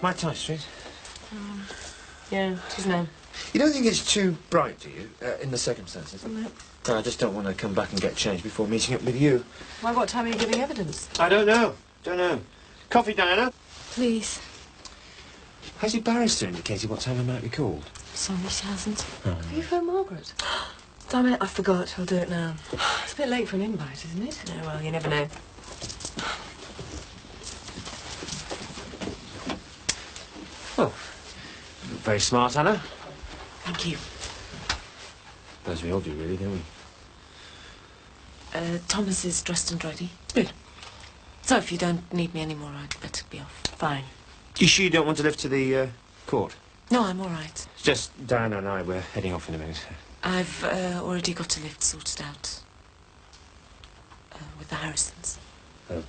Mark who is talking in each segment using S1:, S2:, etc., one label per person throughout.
S1: My Tie Street.
S2: Yeah, it's his name.
S1: You don't think it's too bright, do you, in the circumstances?
S2: No.
S1: No, I just don't want to come back and get changed before meeting up with you.
S2: Why, what time are you giving evidence?
S1: I don't know. Don't know. Coffee, Diana?
S2: Please.
S1: Has your barrister indicated what time I might be called?
S2: Sorry, she hasn't.
S1: Oh.
S2: Have you phoned Margaret? Damn it, I forgot. I'll do it now. It's a bit late for an invite, isn't it? No, well, you never know.
S1: Oh. Very smart, Anna.
S2: Thank you.
S1: As we all do, really, don't we?
S2: Thomas is dressed and ready.
S1: Good.
S2: So if you don't need me anymore, I'd better be off. Fine.
S1: You sure you don't want to lift to the, court?
S2: No, I'm all right.
S1: It's just Diana and I, we're heading off in a minute.
S2: I've already got a lift sorted out. With the Harrisons.
S1: Oh.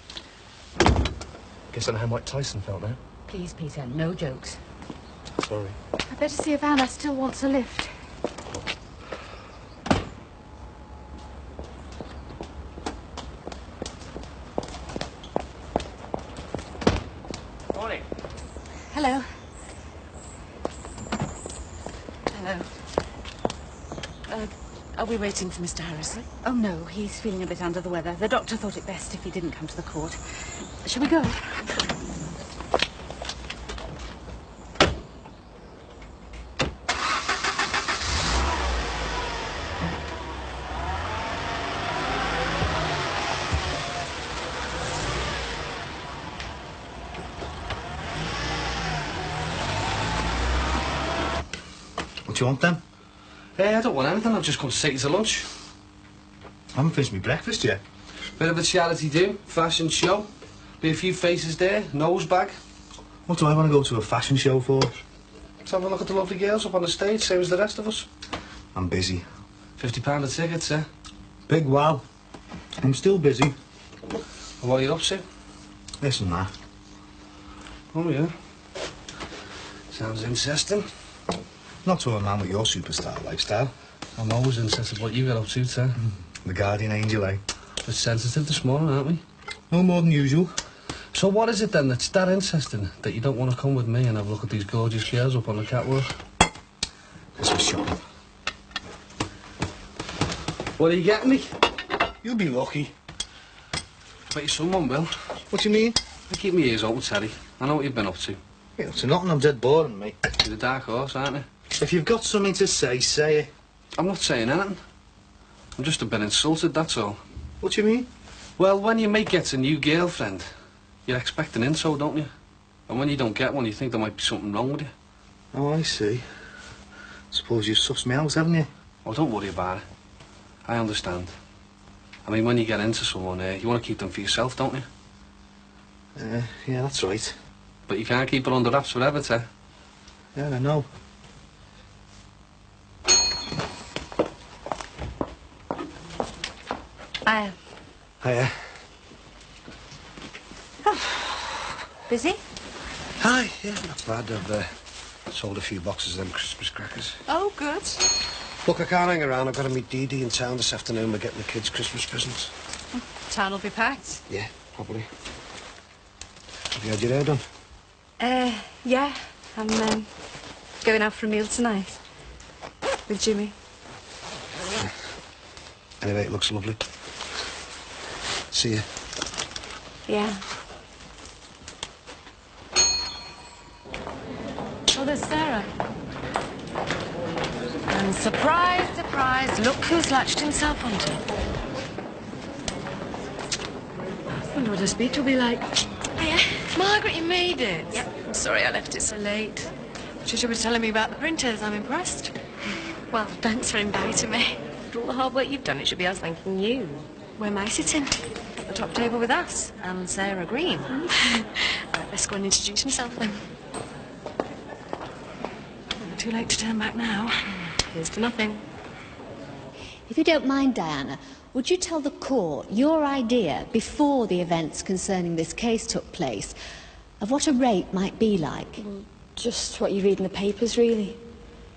S1: Guess I know how Mike Tyson felt now.
S3: Please, Peter, no jokes.
S1: Sorry.
S3: I better see if Anna still wants a lift.
S1: Morning.
S3: Hello.
S2: Hello. Are we waiting for Mr. Harrison?
S3: Oh, no, he's feeling a bit under the weather. The doctor thought it best if he didn't come to the court. Shall we go?
S4: What do you want then?
S5: I don't want anything. I've just come to take you to lunch.
S4: I haven't finished my breakfast yet.
S5: Bit of a charity do, fashion show. Be a few faces there, nose bag.
S4: What do I want to go to a fashion show for?
S5: Let's have a look at the lovely girls up on the stage, same as the rest of us.
S4: I'm busy.
S5: £50 a ticket, eh?
S4: Big wow. I'm still busy.
S5: And what are you up to?
S4: This and that.
S5: Oh, yeah. Sounds interesting.
S4: Not to a man with your superstar lifestyle.
S5: I'm always interested what you get up to, sir.
S4: The guardian angel, eh?
S5: Bit sensitive this morning, aren't we?
S4: No more than usual.
S5: So what is it then that's that interesting that you don't want to come with me and have a look at these gorgeous girls up on the catwalk?
S4: Christmas shopping.
S5: What are you getting me?
S4: You'll be lucky.
S5: Bet you someone will.
S4: What do you mean?
S5: I keep my ears open, Terry. I know what you've been up to.
S4: You're up to nothing, I'm dead boring, mate.
S5: You're the dark horse, aren't you?
S4: If you've got something to say it.
S5: I'm not saying anything. I'm just a bit insulted, that's all.
S4: What do you mean?
S5: Well, when your mate gets a new girlfriend, you expect an intro, don't you? And when you don't get one, you think there might be something wrong with you.
S4: Oh, I see. Suppose you've sussed me out, haven't you?
S5: Oh, don't worry about it. I understand. I mean, when you get into someone, you want to keep them for yourself, don't you?
S4: Yeah, that's right.
S5: But you can't keep it under wraps forever, Ted.
S4: Yeah, I know. Hiya.
S3: Busy?
S6: Hi, yeah, not bad. I've sold a few boxes of them Christmas crackers.
S3: Oh, good.
S6: Look, I can't hang around. I've got to meet Dee Dee in town this afternoon. We're getting the kids Christmas presents.
S3: Town will be packed.
S6: Yeah, probably. Have you had your hair done?
S7: Yeah. I'm going out for a meal tonight with Jimmy.
S6: Yeah. Anyway, it looks lovely. See you.
S7: Yeah.
S3: Oh, there's Sarah. And surprise, surprise, look who's latched himself onto.
S7: I wonder what her speech will be like.
S2: Hiya. Margaret, you made it.
S7: Yep.
S2: I'm sorry I left it so late. Trisha was telling me about the printers. I'm impressed.
S7: Well, thanks for inviting me.
S2: For all the hard work you've done, it should be us thanking you.
S7: Where am I sitting?
S2: At the top table with us and Sarah Green.
S7: Right, let's go and introduce myself then.
S2: Too late to turn back now. Here's to nothing.
S8: If you don't mind, Diana, would you tell the court your idea, before the events concerning this case took place, of what a rape might be like?
S7: Well, just what you read in the papers, really.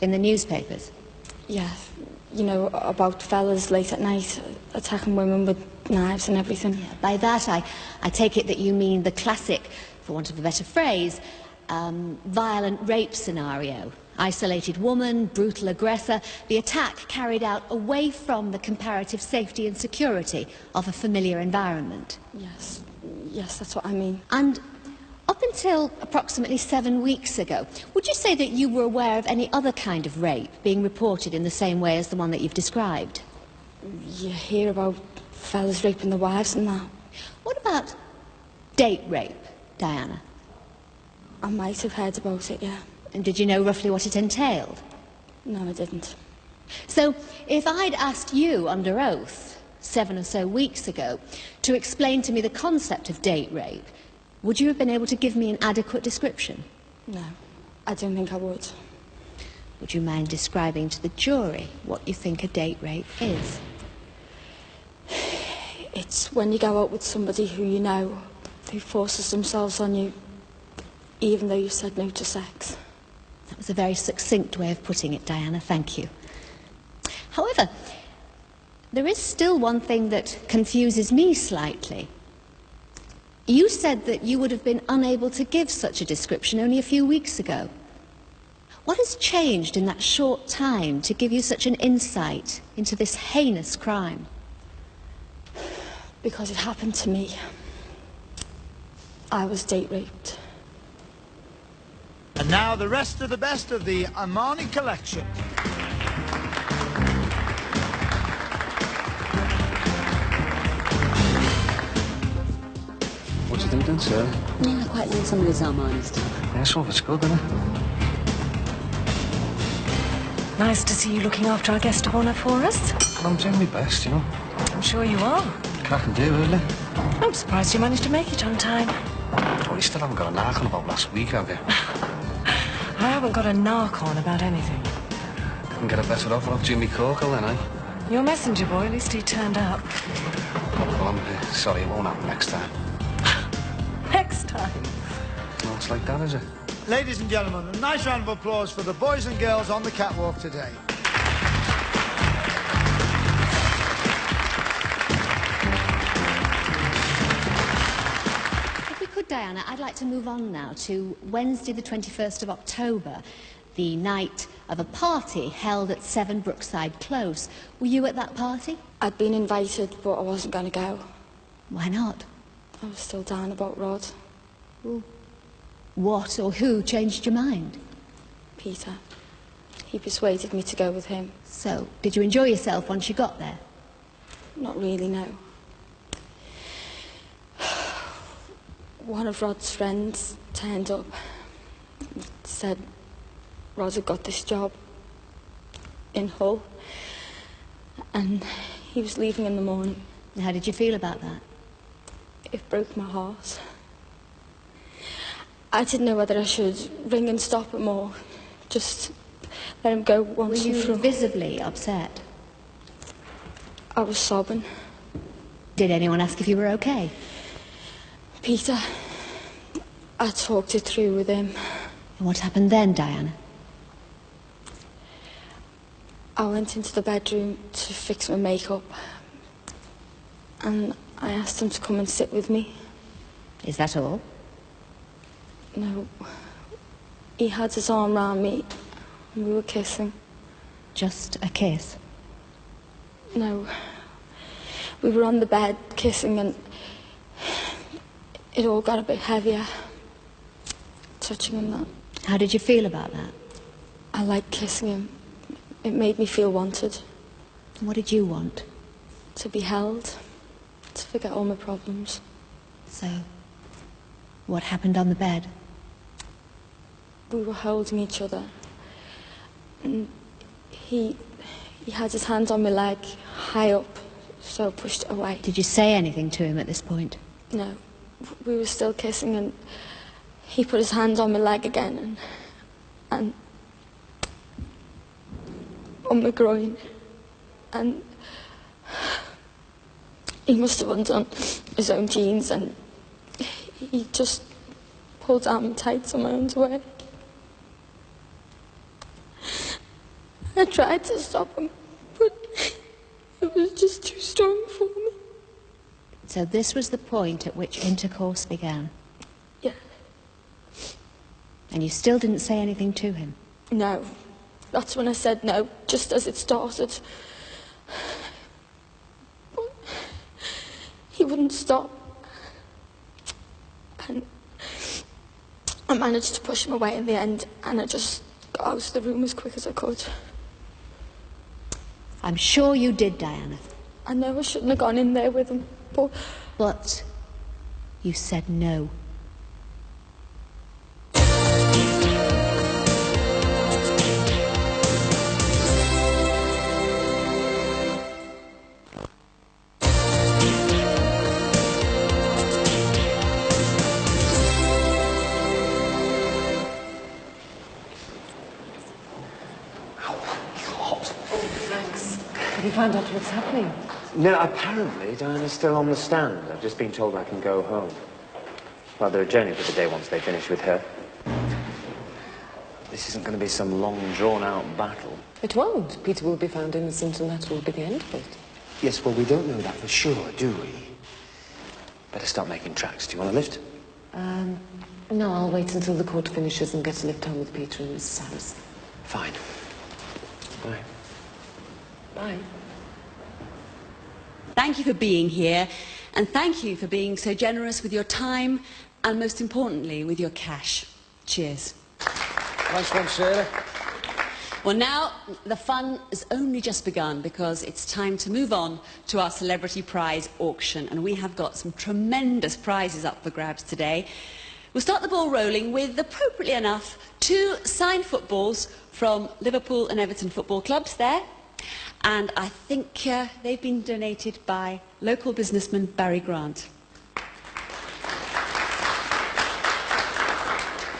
S8: In the newspapers?
S7: Yeah, you know, about fellas late at night attacking women with knives and everything.
S8: Yeah, by that, I take it that you mean the classic, for want of a better phrase, violent rape scenario. Isolated woman, brutal aggressor, the attack carried out away from the comparative safety and security of a familiar environment.
S7: Yes, that's what I mean.
S8: And up until approximately 7 weeks ago, would you say that you were aware of any other kind of rape being reported in the same way as the one that you've described?
S7: You hear about fellas raping their wives and that.
S8: What about date rape, Diana?
S7: I might have heard about it, yeah.
S8: And did you know roughly what it entailed?
S7: No, I didn't.
S8: So, if I'd asked you under oath 7 or so weeks ago to explain to me the concept of date rape, would you have been able to give me an adequate description?
S7: No, I don't think I would.
S8: Would you mind describing to the jury what you think a date rape is?
S7: It's when you go out with somebody who you know, who forces themselves on you, even though you said no to sex.
S8: That was a very succinct way of putting it, Diana. Thank you. However, there is still one thing that confuses me slightly. You said that you would have been unable to give such a description only a few weeks ago. What has changed in that short time to give you such an insight into this heinous crime?
S7: Because it happened to me. I was date raped.
S9: And now the rest of the best of the Armani collection.
S5: What do you think then, sir?
S3: Yeah, I quite like some of this Armani stuff.
S5: Yeah, some of it's good, isn't it?
S2: Nice to see you looking after our guest of honour for us.
S5: Well, I'm doing my best, you know.
S2: I'm sure you are.
S5: Crack and do, really.
S2: I'm surprised you managed to make it on time.
S5: Oh, you still haven't got a knock on about last week, have you?
S2: I haven't got a narc on about anything.
S5: Couldn't get a better offer off Jimmy Corkle then, eh?
S2: Your messenger boy, at least he turned up.
S5: Well, I'm sorry, it won't happen next time.
S2: Next time.
S5: No, it's like that, is it?
S9: Ladies and gentlemen, a nice round of applause for the boys and girls on the catwalk today.
S8: If we could, Diana, I'd like to move on now to Wednesday the 21st of October, the night of a party held at 7 Brookside Close. Were you at that party?
S7: I'd been invited, but I wasn't going to go.
S8: Why not?
S7: I was still down about Rod.
S8: Well, what or who changed your mind?
S7: Peter. He persuaded me to go with him.
S8: So, did you enjoy yourself once you got there?
S7: Not really, no. One of Rod's friends turned up and said Rod had got this job in Hull and he was leaving in the morning.
S8: How did you feel about that?
S7: It broke my heart. I didn't know whether I should ring and stop him or just let him go once and for all.
S8: Were you visibly upset?
S7: I was sobbing.
S8: Did anyone ask if you were okay?
S7: Peter, I talked it through with him.
S8: And what happened then, Diana?
S7: I went into the bedroom to fix my makeup and I asked him to come and sit with me.
S8: Is that all?
S7: No. He had his arm round me and we were kissing.
S8: Just a kiss?
S7: No. We were on the bed kissing and it all got a bit heavier. Touching him that.
S8: How did you feel about that?
S7: I liked kissing him. It made me feel wanted.
S8: What did you want?
S7: To be held. To forget all my problems.
S8: So, what happened on the bed?
S7: We were holding each other. And he had his hand on my leg, high up, so I pushed it away.
S8: Did you say anything to him at this point?
S7: No. We were still kissing and he put his hand on my leg again and on my groin. And he must have undone his own jeans and he just pulled down my tights on my underwear. I tried to stop him, but it was just too strong for me.
S8: So this was the point at which intercourse began?
S7: Yeah.
S8: And you still didn't say anything to him?
S7: No. That's when I said no, just as it started. He wouldn't stop. And I managed to push him away in the end, and I just got out of the room as quick as I could.
S8: I'm sure you did, Diana.
S7: I know I shouldn't have gone in there with him, but...
S8: But you said no.
S2: Have you found out what's happening?
S10: No, apparently Diana's still on the stand. I've just been told I can go home. Well, they're adjourning for the day once they finish with her. This isn't going to be some long, drawn-out battle.
S2: It won't. Peter will be found innocent and that will be the end of it.
S10: Yes, well, we don't know that for sure, do we? Better start making tracks. Do you want a lift?
S2: No, I'll wait until the court finishes and get a lift home with Peter and Mrs. Harris.
S10: Fine. Bye.
S2: Bye.
S3: Thank you for being here, and thank you for being so generous with your time and, most importantly, with your cash. Cheers.
S6: Nice one, Sarah.
S3: Well, now the fun has only just begun because it's time to move on to our celebrity prize auction, and we have got some tremendous prizes up for grabs today. We'll start the ball rolling with, appropriately enough, 2 signed footballs from Liverpool and Everton football clubs there. And I think they've been donated by local businessman Barry Grant.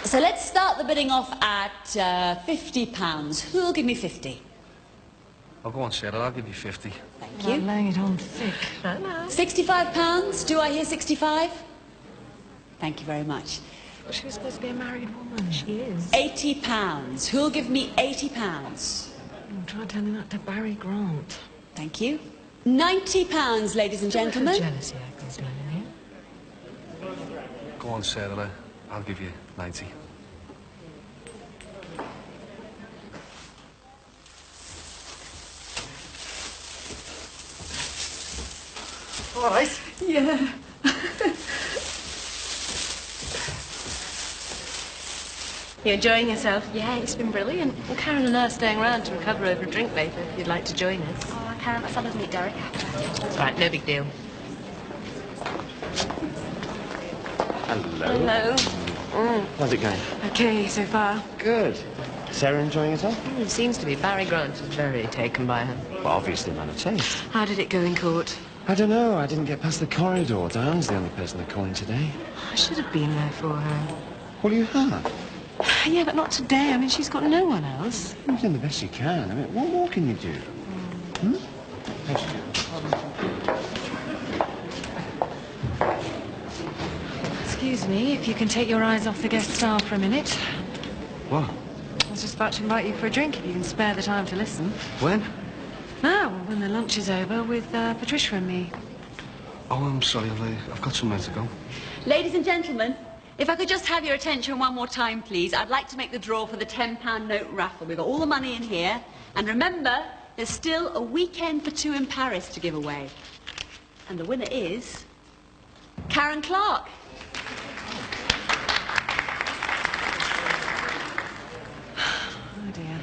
S3: So let's start the bidding off at £50. Who'll give me 50?
S5: Oh, go on, Sarah, I'll give you 50.
S3: Thank you.
S2: Laying it on thick.
S3: £65? Do I hear 65? Thank you very much.
S2: She was supposed to be a married woman. She is.
S3: £80. Who'll give me £80?
S2: Try telling that to Barry Grant.
S3: Thank you. £90, ladies and gentlemen.
S2: Jealousy act he's doing in here.
S5: Go on, Sarah, I'll give you 90.
S2: All right.
S3: Yeah.
S2: You enjoying yourself? Yeah, it's been brilliant. Well, Karen and I are staying around to recover over a drink later, if you'd like to join us.
S3: Oh, Karen, I followed meet Derek after.
S2: That's right, no big deal.
S10: Hello.
S2: Hello.
S10: How's it going?
S2: Okay, so far.
S10: Good. Sarah enjoying herself?
S2: It seems to be. Barry Grant is very taken by her.
S10: Well, obviously, man of taste.
S2: How did it go in court?
S10: I don't know. I didn't get past the corridor. Diane's the only person they're calling today.
S2: I should have been there for her.
S10: Well, you have.
S2: Yeah, but not today. I mean, she's got no one else.
S10: You're doing the best you can. I mean, what more can you do? Hmm?
S2: Excuse me, if you can take your eyes off the guest star for a minute.
S10: What?
S2: I was just about to invite you for a drink if you can spare the time to listen.
S10: When?
S2: Now, when the lunch is over with Patricia and me.
S5: Oh, I'm sorry, I've got somewhere to go.
S3: Ladies and gentlemen, if I could just have your attention one more time, please. I'd like to make the draw for the £10 note raffle. We've got all the money in here. And remember, there's still a weekend for 2 in Paris to give away. And the winner is Karen Clark.
S2: Oh, dear.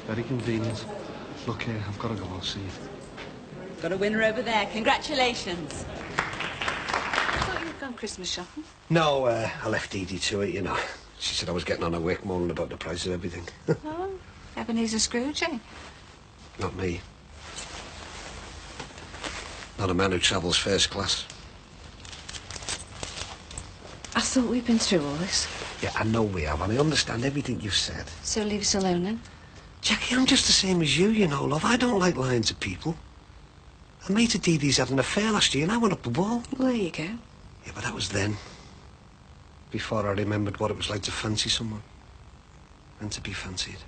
S5: Very convenient. Look here, I've got to go, I'll see you.
S3: Got a winner over there. Congratulations.
S2: I thought you'd gone Christmas shopping.
S6: No, I left Edie to it, you know. She said I was getting on her wick moaning about the price of everything.
S2: Oh, Ebenezer Scrooge, eh?
S6: Not me. Not a man who travels first class.
S2: I thought we'd been through all this.
S6: Yeah, I know we have, and I understand everything you've said.
S2: So leave us alone, then?
S6: Jackie, I'm just the same as you know, love. I don't like lying to people. A mate of Dee Dee's had an affair last year, and I went up the wall.
S2: Well, there you go.
S6: Yeah, but that was then. Before I remembered what it was like to fancy someone. And to be fancied.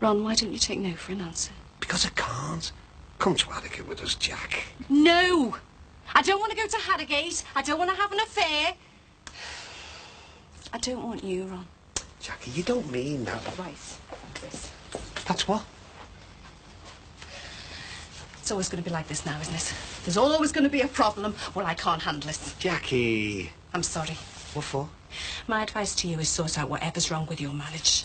S2: Ron, why don't you take no for an answer?
S6: Because I can't. Come to Harrogate with us, Jack.
S3: No! I don't want to go to Harrogate. I don't want to have an affair.
S2: I don't want you, Ron.
S6: Jackie, you don't mean that.
S2: Right. Chris.
S6: That's what?
S2: It's always going to be like this now, isn't it? There's always going to be a problem. Well, I can't handle it.
S6: Jackie.
S2: I'm sorry.
S6: What for?
S2: My advice to you is sort out whatever's wrong with your marriage.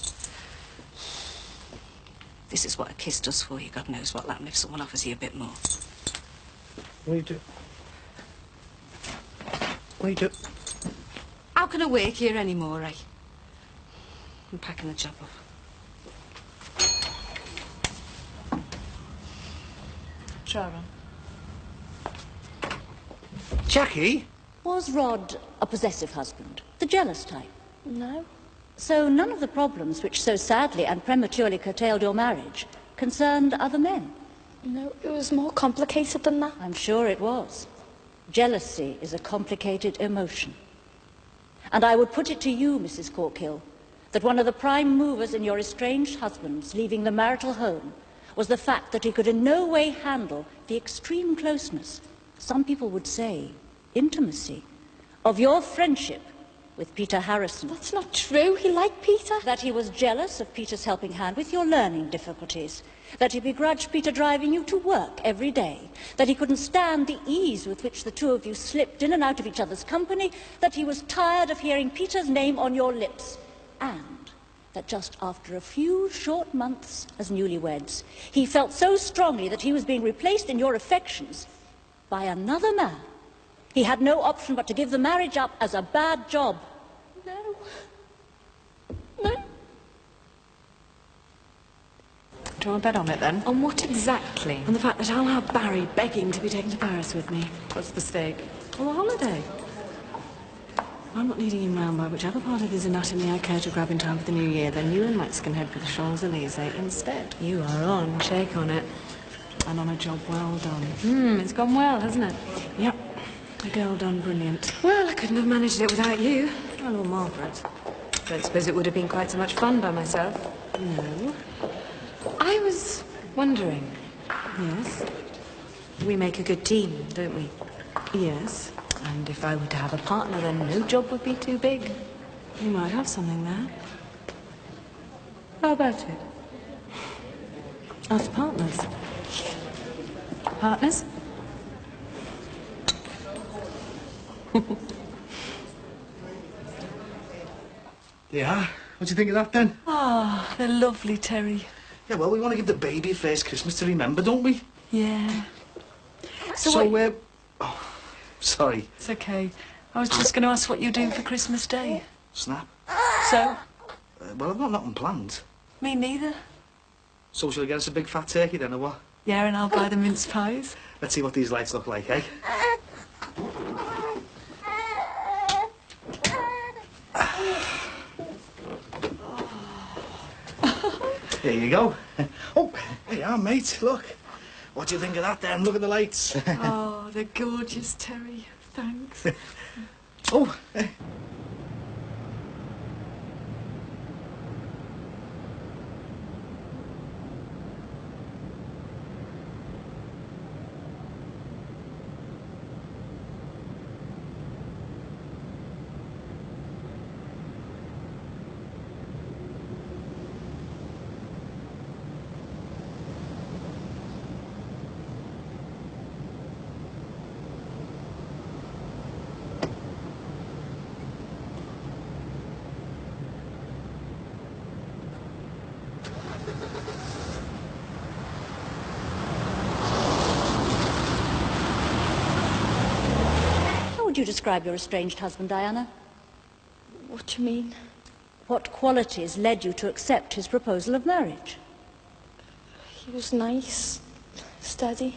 S2: This is what a kiss does for you. God knows what'll happen if someone offers you a bit more.
S6: What do you do? What do you do?
S2: How can I work here anymore, eh? I'm packing the job up. Sharon.
S6: Jackie?
S8: Was Rod a possessive husband? The jealous type?
S7: No.
S8: So none of the problems which so sadly and prematurely curtailed your marriage concerned other men?
S7: No, it was more complicated than that.
S8: I'm sure it was. Jealousy is a complicated emotion. And I would put it to you, Mrs. Corkhill, that one of the prime movers in your estranged husband's leaving the marital home was the fact that he could in no way handle the extreme closeness, some people would say intimacy, of your friendship with Peter Harrison.
S7: That's not true. He liked Peter.
S8: That he was jealous of Peter's helping hand with your learning difficulties. That he begrudged Peter driving you to work every day. That he couldn't stand the ease with which the two of you slipped in and out of each other's company. That he was tired of hearing Peter's name on your lips. And that just after a few short months as newlyweds, he felt so strongly that he was being replaced in your affections by another man. He had no option but to give the marriage up as a bad job.
S7: No. No.
S2: Do you want to bet on it, then?
S7: On what exactly?
S2: On the fact that I'll have Barry begging to be taken to Paris with me. What's the stake? On a holiday. I'm not needing him round by whichever part of his anatomy I care to grab in time for the new year. Then you and Max can head for the Champs-Elysees instead. You are on. Shake on it. And on a job well done.
S7: It's gone well, hasn't it?
S2: Yep. A girl done brilliant. Well, I couldn't have managed it without you. Oh, or Margaret. Don't suppose it would have been quite so much fun by myself. No. I was wondering. Yes? We make a good team, don't we? Yes. And if I were to have a partner, then no job would be too big. You might have something there. How about it? Us partners. Partners?
S6: Yeah, what do you think of that then?
S2: Ah, they're lovely, Terry.
S6: Yeah, well, we want to give the baby a first Christmas to remember, don't we?
S2: Yeah.
S6: Oh, sorry.
S2: It's okay. I was just going to ask what you do for Christmas Day.
S6: Snap.
S2: So?
S6: Well, I've got nothing planned.
S2: Me neither.
S6: So shall we get us a big fat turkey then, or what?
S2: Yeah, and I'll buy the mince pies.
S6: Let's see what these lights look like, eh? Here you go. Oh, here you are, mate. Look. What do you think of that then? Look at the lights.
S2: Oh, they're gorgeous, Terry. Thanks.
S6: Oh.
S8: How would you describe your estranged husband, Diana?
S7: What do you mean?
S8: What qualities led you to accept his proposal of marriage?
S7: He was nice, steady.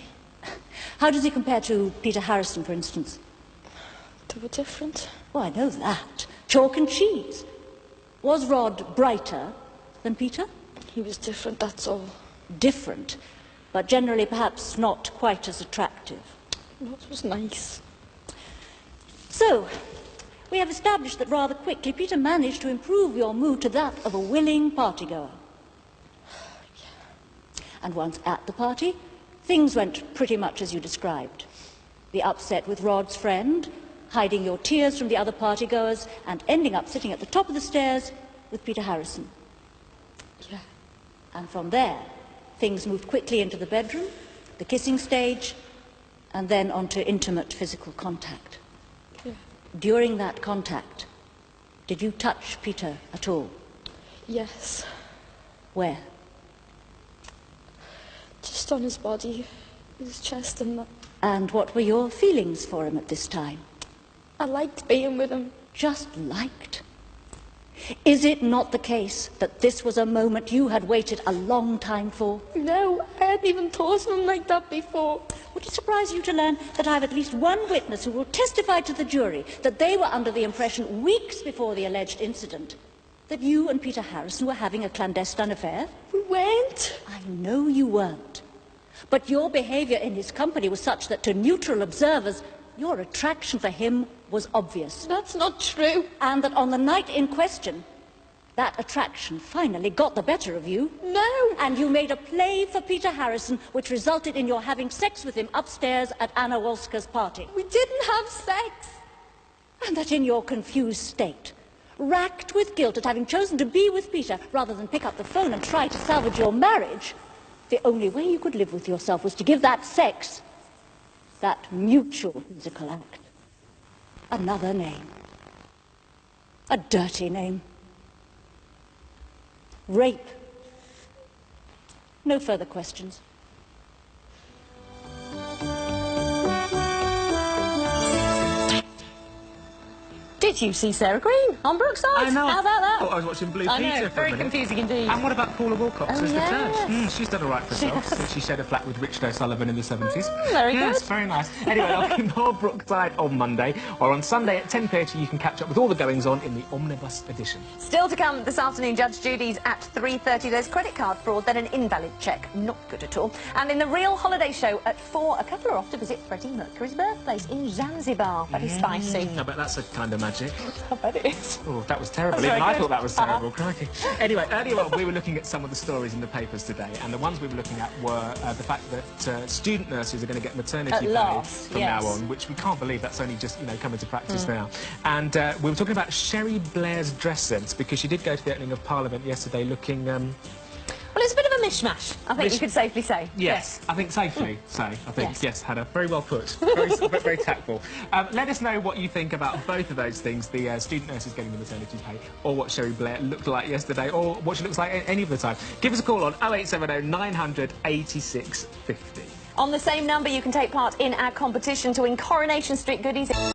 S8: How does he compare to Peter Harrison, for instance?
S7: They were different.
S8: Oh, I know that. Chalk and cheese. Was Rod brighter than Peter?
S7: He was different, that's all.
S8: Different, but generally perhaps not quite as attractive.
S7: Rod was nice.
S8: So, we have established that rather quickly Peter managed to improve your mood to that of a willing partygoer. And once at the party, things went pretty much as you described. The upset with Rod's friend, hiding your tears from the other partygoers, and ending up sitting at the top of the stairs with Peter Harrison?
S7: Yeah.
S8: And from there, things moved quickly into the bedroom, the kissing stage, and then onto intimate physical contact.
S7: Yeah.
S8: During that contact, did you touch Peter at all?
S7: Yes.
S8: Where?
S7: Just on his body, his chest and that.
S8: And what were your feelings for him at this time?
S7: I liked being with him.
S8: Just liked? Is it not the case that this was a moment you had waited a long time for?
S7: No, I hadn't even thought of him like that before.
S8: Would it surprise you to learn that I have at least one witness who will testify to the jury that they were under the impression weeks before the alleged incident that you and Peter Harrison were having a clandestine affair?
S7: We weren't.
S8: I know you weren't. But your behaviour in his company was such that to neutral observers, your attraction for him was obvious.
S7: That's not true.
S8: And that on the night in question, that attraction finally got the better of you.
S7: No.
S8: And you made a play for Peter Harrison, which resulted in your having sex with him upstairs at Anna Wolska's party.
S7: We didn't have sex.
S8: And that in your confused state, racked with guilt at having chosen to be with Peter rather than pick up the phone and try to salvage your marriage, the only way you could live with yourself was to give that sex, that mutual physical act, another name. A dirty name. Rape. No further questions.
S11: Did you see Sarah Green on Brookside?
S1: I know.
S11: How about that?
S1: Oh, I was watching Blue
S11: I
S1: Peter
S11: know,
S1: for
S11: very
S1: a minute.
S11: confusing indeed.
S1: And what about Paula Wilcox
S11: Oh,
S1: as the
S11: yes.
S1: Judge? She's done all right for herself since she shared a flat with Richard O'Sullivan in the 70s.
S11: Very
S1: Yes,
S11: good.
S1: very nice. Anyway, I'll be more Brookside on Monday, or on Sunday at 10:30 you can catch up with all the goings-on in the Omnibus edition.
S11: Still to come this afternoon, Judge Judy's at 3:30. There's credit card fraud, then an invalid cheque. Not good at all. And in the Real Holiday Show at 4, a couple are off to visit Freddie Mercury's birthplace in Zanzibar. Very spicy.
S1: I bet that's a kind of magic.
S11: I bet it is.
S1: Oh, that was terrible.
S11: That's
S1: Even
S11: very
S1: I
S11: good.
S1: thought that was terrible. Crikey. Anyway, earlier on we were looking at some of the stories in the papers today, and the ones we were looking at were the fact that student nurses are going to get maternity
S11: At
S1: pay
S11: last,
S1: from
S11: yes.
S1: now on, which we can't believe that's only just, come into practice now. And we were talking about Sherry Blair's dress sense, because she did go to the opening of Parliament yesterday looking...
S11: Well, it's a bit of a mishmash, I think you could safely say.
S1: Yes, I think safely say. I think,
S11: Yes.
S1: yes, Hannah, very well put. Very tactful. Let us know what you think about both of those things, the student nurses getting the maternity pay, or what Sherry Blair looked like yesterday, or what she looks like any of the time. Give us a call on 0870 900 86 50.
S11: On the same number, you can take part in our competition to win Coronation Street goodies.